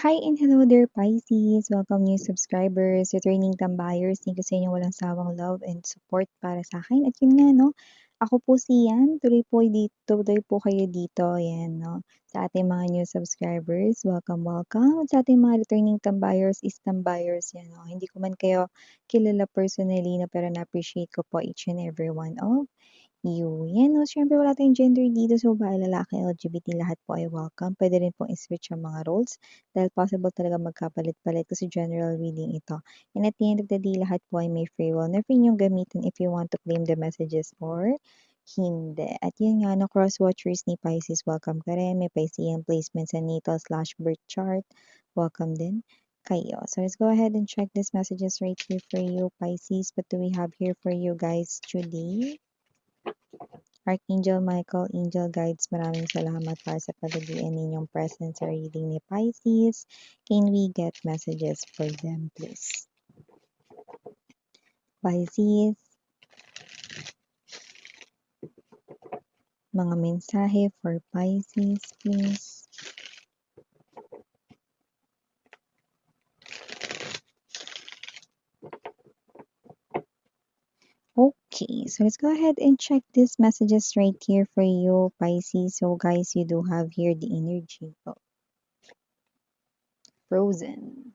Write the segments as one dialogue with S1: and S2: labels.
S1: Hi and hello there, Pisces! Welcome new subscribers, returning tambayers. Thank you sa inyong walang sawang love and support para sa akin. At yun nga, no, ako po si Yan. Tuloy po kayo dito, yan, no, sa ating mga new subscribers. Welcome, welcome. At sa ating mga returning tambayers is tambayers, yan, no. Hindi ko man kayo kilala personally, no, pero na-appreciate ko po each and every one of you. Yan 'no, siyempre wala tayong gender dito, so babae, lalaki, LGBT, lahat po ay welcome. Puwede rin pong i-switch ang mga roles dahil possible talaga magkapalit-palit kasi general reading ito. And at the end of the day, lahat po ay may free will na free niyong gamitin if you want to claim the messages or hindi. At yun nga 'no, cross watchers ni Pisces, welcome ka rin. May Piscean placements sa natal/birth chart, welcome din kayo. So let's go ahead and check these messages right here for you, Pisces. What do we have here for you guys today? Archangel Michael, Angel Guides, maraming salamat para sa palagian ninyong presence sa reading ni Pisces. Can we get messages for them, please? Pisces, mga mensahe for Pisces, please. Okay, so let's go ahead and check these messages right here for you, Pisces. So guys, you do have here the energy of frozen,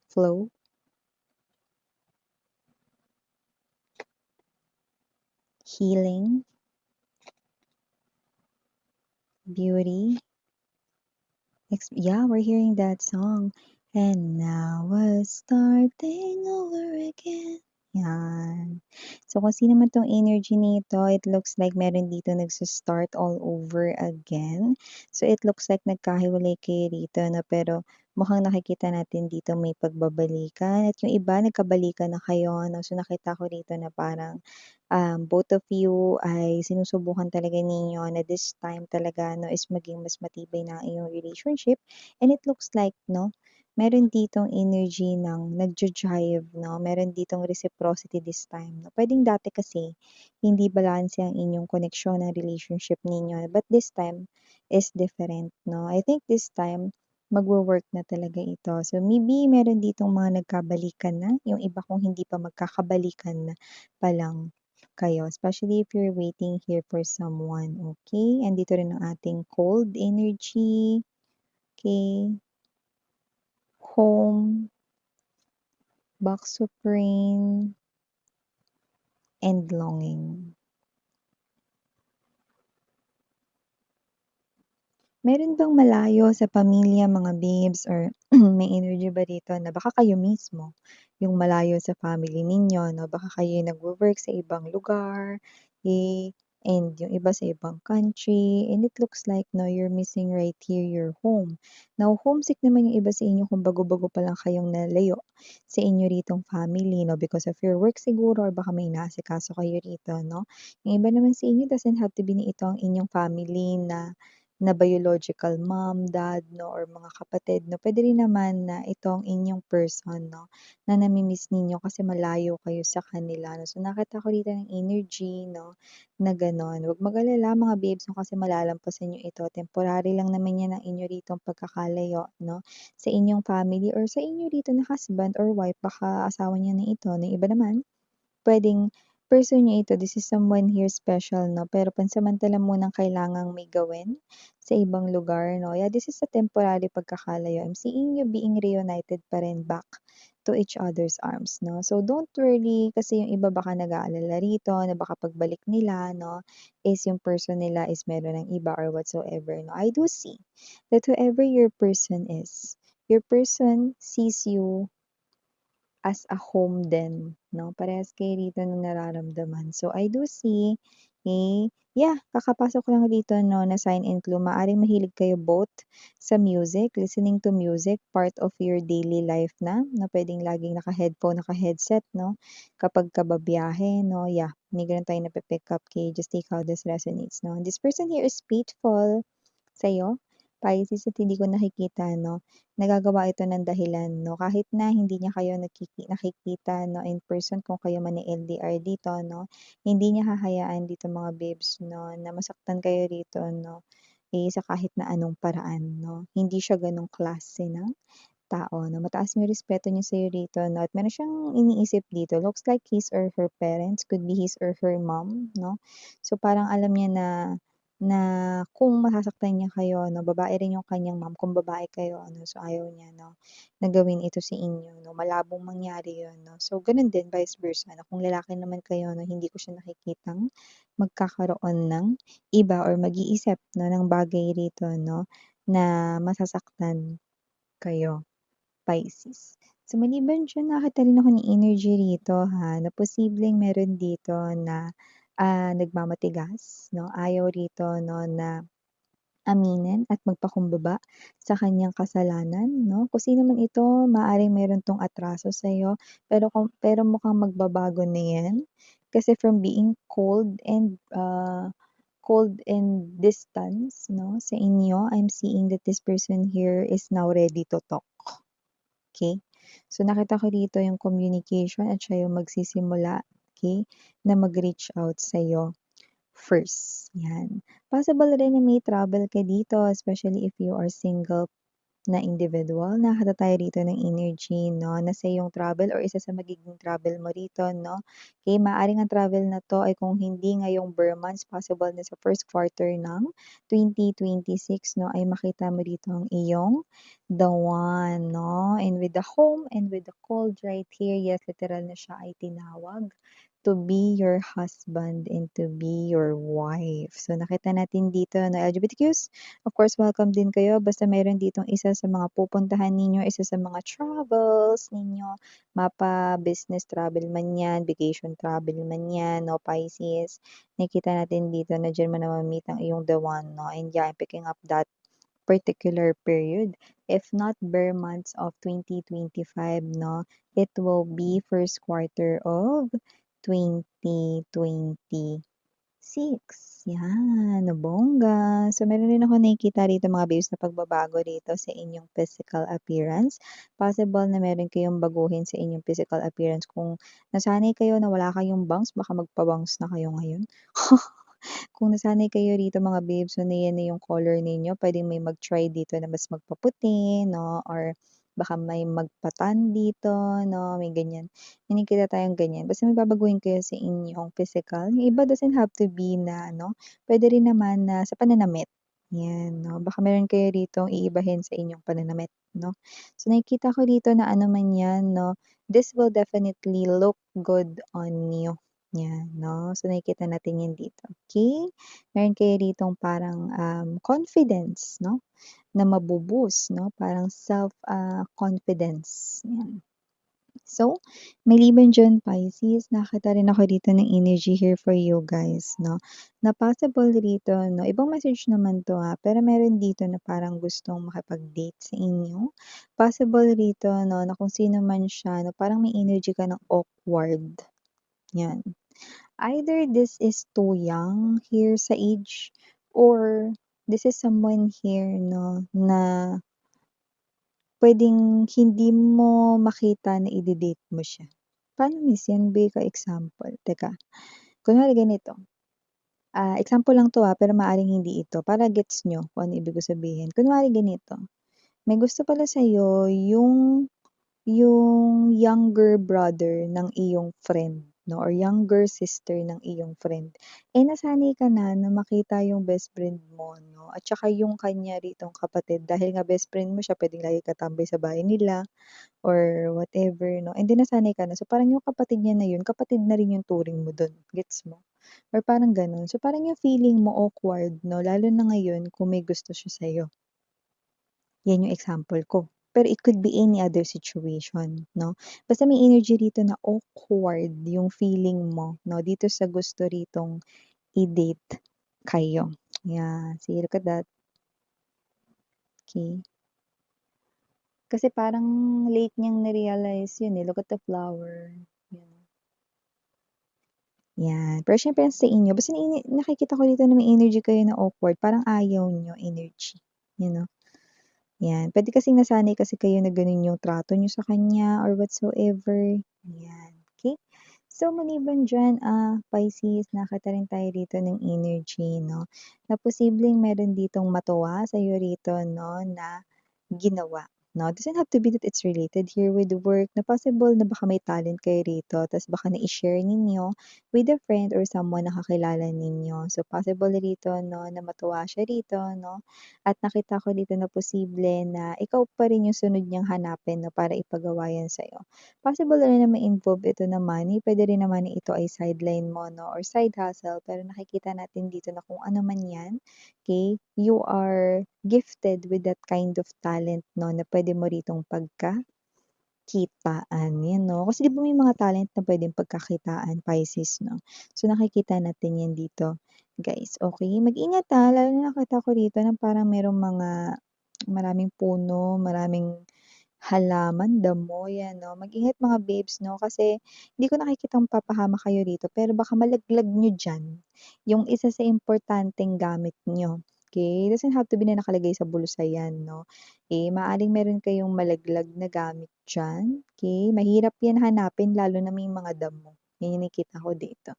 S1: flow, healing, beauty. Yeah, we're hearing that song. And now we're starting over again. Yan. So, kung sino man tong energy nito, it looks like meron dito nagsa-start all over again. So, it looks like nagkahiwalay kayo dito, no? Pero mukhang nakikita natin dito may pagbabalikan. At yung iba, nagkabalikan na kayo, no? So, nakita ko dito na parang both of you ay sinusubukan talaga ninyo na this time talaga, no, is maging mas matibay na ang iyong relationship. And it looks like, no, meron ditong energy ng nagja-jive, no? Meron ditong reciprocity this time, no? Puwedeng dati kasi hindi balanse ang inyong koneksyon ng relationship ninyo, but this time is different, no? I think this time magwo-work na talaga ito. So maybe meron ditong mga nagkabalikan na, yung iba kung hindi pa magkakabalikan na pa lang kayo, especially if you're waiting here for someone, okay? Andito rin ang ating cold energy, okay? Home, box of rain, and longing. Meron bang malayo sa pamilya, mga babes, or may energy ba dito na baka kayo mismo yung malayo sa family ninyo, no? Baka kayo nagwo-work sa ibang lugar, eh, and yung iba sa ibang country, and it looks like, no, you're missing right here your home. Now, homesick naman yung iba sa inyo kung bago-bago pa lang kayong nalayo sa inyo ritong family, no? Because of your work siguro, or baka may inaasikaso kayo rito, no? Yung iba naman sa inyo doesn't have to be na ito ang inyong family na biological mom, dad, no, or mga kapatid, no. Puwede rin naman na ito ang inyong person, no, na nami-miss ninyo kasi malayo kayo sa kanila, no. So, nakita ko dito ng energy, no, na gano'n. Huwag mag-alala mga babes, no, kasi malalampasan niyo ito. Temporary lang naman 'yan ang inyo ritong pagkakalayo, no, sa inyong family or sa inyo rito na husband or wife. Baka asawa niyo na ito, no. Iba naman puwedeng person niyo ito, this is someone here special 'no, pero pansamantala munang kailangang may gawin sa ibang lugar 'no. Yeah, this is a temporary pagkakalayo. I'm seeing you being reunited pa rin back to each other's arms 'no. So don't worry kasi yung iba baka nag-aalala rito na baka pagbalik nila 'no, is yung person nila is meron ng iba or whatsoever 'no. I do see that whoever your person is, your person sees you as a home din, 'no? Parehas kayo dito ng nararamdaman. So, I do see, yeah, kakapasok ko lang dito 'no, na sign and clue. Maaaring mahilig kayo both sa music, listening to music, part of your daily life na puwedeng laging naka-headphone, naka-headset 'no, kapagka babiyahe 'no, yeah, may gano'n tayong napi-pick up kay just take how this resonates 'no. This person here is faithful sa'yo, Pisces, at hindi ko nakikita 'no, nagagawa ito ng dahilan 'no, kahit na hindi niya kayo nakikita 'no, in person kung kayo man ay LDR dito 'no, hindi niya hahayaan dito mga babes 'no, na masaktan kayo rito 'no. sa kahit na anong paraan 'no. Hindi siya gano'ng klase ng tao 'no, mataas yung respeto niya sa'yo rito 'no, at meron siyang iniisip dito, looks like his or her parents, could be his or her mom 'no. So, parang alam niya na na kung masasaktan niya kayo 'no, babae rin yung kanyang mom, kung babae kayo ano, so ayaw niya 'no, na gawin ito sa inyo 'no, malabong mangyari yun 'no. So, ganun din vice versa 'no, kung lalaki naman kayo 'no, hindi ko siya nakikitang magkakaroon ng iba or mag-iisip 'no, ng bagay rito 'no, na masasaktan kayo. Pisces. So, maliban diyan nakakita rin ako ng energy rito ha, na posibleng meron dito na, nagmamatigas 'no, ayaw rito 'no na aminin at magpakumbaba sa kanyang kasalanan 'no. Kung sino man ito maaaring meron 'tong atraso sa'yo, pero mukhang magbabago na 'yan. Kasi from being cold and distance 'no, sa inyo, I'm seeing that this person here is now ready to talk. Okay. So, nakita ko dito yung communication at siya yung magsisimula, okay, na mag-reach out sa'yo first, 'yan. Possible rin na may trouble ka dito, especially if you are single na individual. Nakakita tayo rito ng energy 'no, na sa iyong travel or isa sa magiging travel mo rito 'no. Okay, maaaring ang travel na 'to ay kung hindi ngayong bare months, possible na sa first quarter ng 2026 'no, ay makita mo rito ang iyong the one 'no. And with the home and with the cold right here, yes, literal na siya ay tinawag to be your husband and to be your wife. So, nakita natin dito na LGBTQs, of course, welcome din kayo basta meron ditong isa sa mga pupuntahan ninyo, isa sa mga travels ninyo, mapa-business travel man 'yan, vacation travel man 'yan 'no, Pisces. Nakikita natin dito na diyan mo na ma-meet ang iyong the one 'no, and yeah, I'm picking up that particular period. If not bare months of 2025 'no, it will be first quarter of 2026. Yan, bongga. So, meron rin ako nakikita rito mga babes na pagbabago rito sa inyong physical appearance. Possible na meron kayong baguhin sa inyong physical appearance. Kung nasanay kayo na wala kayong bangs, baka magpa-bangs na kayo ngayon. Kung nasanay kayo rito mga babes, so na yan na yung color ninyo, puwedeng may mag-try dito na mas magpaputi 'no, or baka may magpa-tan dito 'no, may ganyan. May nakikita tayong ganyan. Basta may babaguhin kayo sa inyong physical. Yung iba doesn't have to be na ano, puwede rin naman na sa pananamit, 'yan 'no. Baka meron kayo ritong iibahin sa inyong pananamit 'no. So, nakikita ko dito na ano man 'yan 'no, this will definitely look good on you. 'Yan 'no, so nakikita natin 'yan dito, okey? Meron kayo ditong parang, confidence 'no, na mabu-boost 'no, parang confidence, 'yan. So, maliban diyan Pisces, nakakita rin ako dito ng energy here for you guys 'no, na possible rito 'no, ibang message naman 'to, pero meron dito na parang gustong makipag-date sa inyo. Possible rito 'no, na kung sino man siya 'no, parang may energy ka ng awkward, 'yan. Either this is too young here sa age or this is someone here 'no, na puwedeng hindi mo makita na ide-date mo siya. Paano miss yan? Bigay ka example, teka. Kunwari ganito, example lang 'to, pero maaaring hindi ito para gets niyo kung ano ibig ko sabihin. Kunwari ganito, may gusto pala sa'yo yung younger brother ng iyong friend 'no, or younger sister ng iyong friend. Eh, nasanay ka na na makita yung best friend mo 'no, at saka yung kanya ritong kapatid dahil nga best friend mo siya puwedeng lagi ka tambay sa bahay nila or whatever 'no, and then nasanay ka na. So, parang yung kapatid niya na yun, kapatid na rin yung turing mo dun, gets mo? Or parang gano'n. So, parang yung feeling mo awkward 'no, lalo na ngayon kung may gusto siya sa'yo. Yan yung example ko. Pero it could be any other situation 'no. Basta may energy rito na awkward yung feeling mo 'no, dito sa gusto ritong i-date kayo. Yeah, see look at that, okey. Kasi parang late niyang na-realize yun, look at the flower, yan. Yan, pero siyempre sa inyo basta nakikita ko dito na may energy kayo na awkward, parang ayaw niyo energy, you know? Yan, puwede kasing nasanay kasi kayo na gano'n yung trato niyo sa kanya or whatsoever, yan, okey? So maliban diyan, Pisces, nakita rin tayo dito ng energy 'no, na posibleng meron ditong matuwa sa'yo rito 'no, na ginawa 'no. Doesn't have to be that it's related here with the work na possible na baka may talent kayo rito ta's baka nai-share ninyo with a friend or someone na kakilala ninyo. So possible rito 'no, na matuwa siya rito 'no, at nakita ko dito na posible na ikaw pa rin yung sunod niyang hanapin 'no, para ipagawa yan sa'yo. Possible rin na ma-involve ito na money, puwede rin naman na ito ay sideline mo 'no or side hustle, pero nakikita natin dito na kung ano man 'yan, okey, you are gifted with that kind of talent 'no na puwede mo ritong pagkakitaan, 'yan 'no. Kasi 'di ba may mga talent na puwedeng pagkakitaan, Pisces 'no. So nakikita natin 'yan dito, guys, okey. Mag-ingat, lalo na nakita ko rito na parang merong mga maraming puno, maraming halaman, damo, 'yan 'no. Mag-ingat mga babes 'no, kasi hindi ko nakikitang mapapahamak kayo rito pero baka malaglag niyo diyan yung isa sa importanteng gamit niyo, okey? Doesn't have to be na nakalagay sa bulsa 'yan 'no. Maaaring meron kayong malaglag na gamit diyan, okey? Mahirap 'yan hanapin lalo na may mga damo, 'yan yung nakikita ko dito.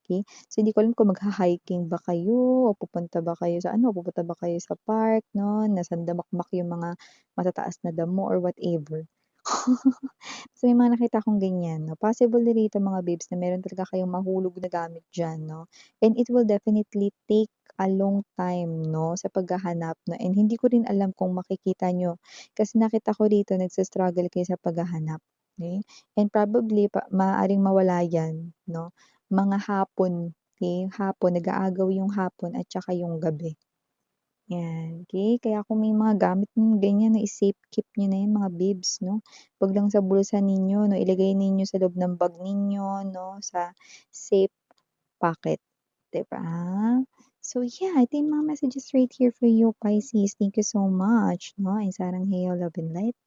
S1: Okey. So, hindi ko alam kung magha-hiking ba kayo o pupunta ba kayo sa ano, pupunta ba kayo sa park 'no, na sandamakmak yung mga matataas na damo or whatever. So, may mga nakita akong ganyan 'no. Possible din rito mga babes na meron talaga kayong mahulog na gamit diyan 'no, and it will definitely take a long time 'no, sa paghahanap 'no, and hindi ko rin alam kung makikita niyo kasi nakita ko dito nagsa-struggle kayo sa paghahanap, okey? And probably maaaring mawala 'yan 'no, mga hapon, okey, hapon nag-aagaw yung hapon at tsaka yung gabi. 'Yan, okey. Kaya kung may mga gamit ganyan na i-safe keep niyo na 'yan mga babes 'no. 'Wag lang sa bulsa ninyo 'no, ilagay ninyo sa loob ng bag ninyo 'no, sa safe pocket, 'di ba? So yeah, ito yung mga messages right here for you Pisces. Thank you so much 'no, and sarang hayo, love and light.